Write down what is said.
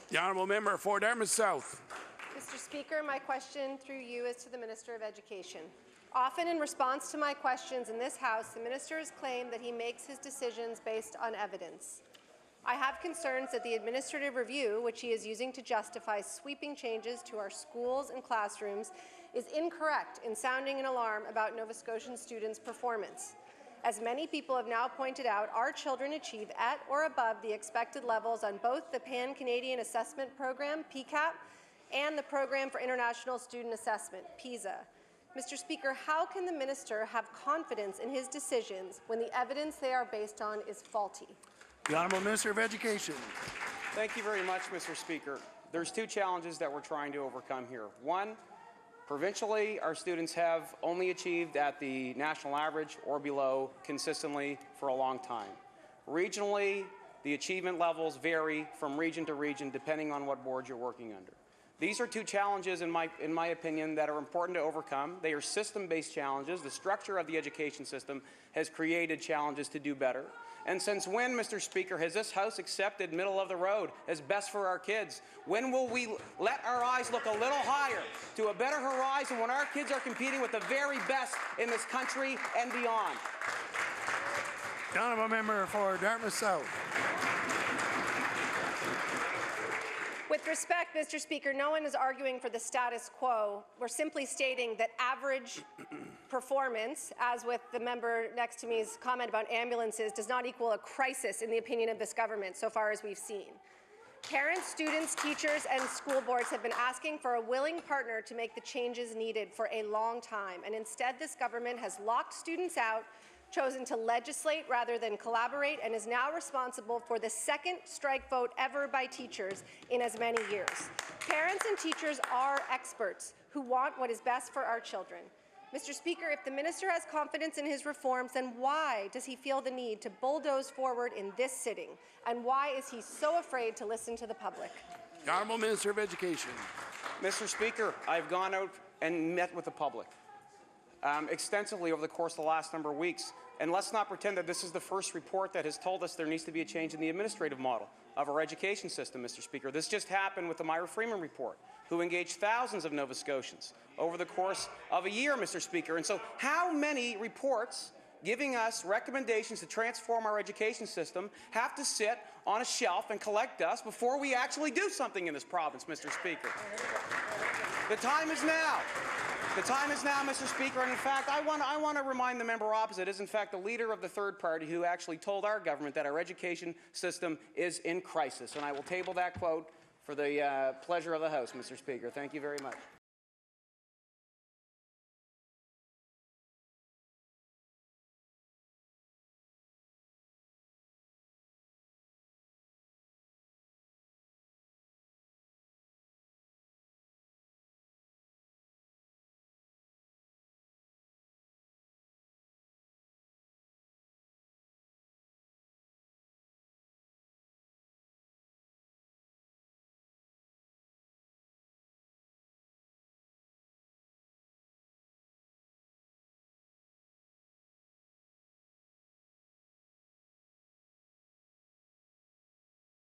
The honourable member for Dartmouth South. Mr. Speaker, my question through you is to the Minister of Education. Often in response to my questions in this House, the Minister has claimed that he makes his decisions based on evidence. I have concerns that the administrative review, which he is using to justify sweeping changes to our schools and classrooms, is incorrect in sounding an alarm about Nova Scotian students' performance. As many people have now pointed out, our children achieve at or above the expected levels on both the Pan-Canadian Assessment Program, PCAP, and the Program for International Student Assessment, PISA. Mr. Speaker, how can the minister have confidence in his decisions when the evidence they are based on is faulty? The Honourable Minister of Education. Thank you very much, Mr. Speaker. There's two challenges that we're trying to overcome here. One, provincially, our students have only achieved at the national average or below consistently for a long time. Regionally, the achievement levels vary from region to region depending on what board you're working under. These are two challenges, in my opinion, that are important to overcome. They are system-based challenges. The structure of the education system has created challenges to do better. And since when, Mr. Speaker, has this House accepted middle of the road as best for our kids? When will we let our eyes look a little higher to a better horizon when our kids are competing with the very best in this country and beyond? The honourable member for Dartmouth South. With respect, Mr. Speaker, no one is arguing for the status quo. We're simply stating that average performance, as with the member next to me's comment about ambulances, does not equal a crisis in the opinion of this government, so far as we've seen. Parents, students, teachers, and school boards have been asking for a willing partner to make the changes needed for a long time, and instead this government has locked students out, chosen to legislate rather than collaborate, and is now responsible for the second strike vote ever by teachers in as many years. Parents and teachers are experts who want what is best for our children. Mr. Speaker, if the minister has confidence in his reforms, then why does he feel the need to bulldoze forward in this sitting? And why is he so afraid to listen to the public? The Honourable Minister of Education. Mr. Speaker, I've gone out and met with the public extensively over the course of the last number of weeks. And let's not pretend that this is the first report that has told us there needs to be a change in the administrative model of our education system, Mr. Speaker. This just happened with the Myra Freeman report, who engaged thousands of Nova Scotians over the course of a year, Mr. Speaker. And so how many reports giving us recommendations to transform our education system have to sit on a shelf and collect dust before we actually do something in this province, Mr. Speaker? The time is now. The time is now, Mr. Speaker, and in fact, I want to remind the member opposite is in fact the leader of the third party who actually told our government that our education system is in crisis. And I will table that quote for the pleasure of the House, Mr. Speaker. Thank you very much.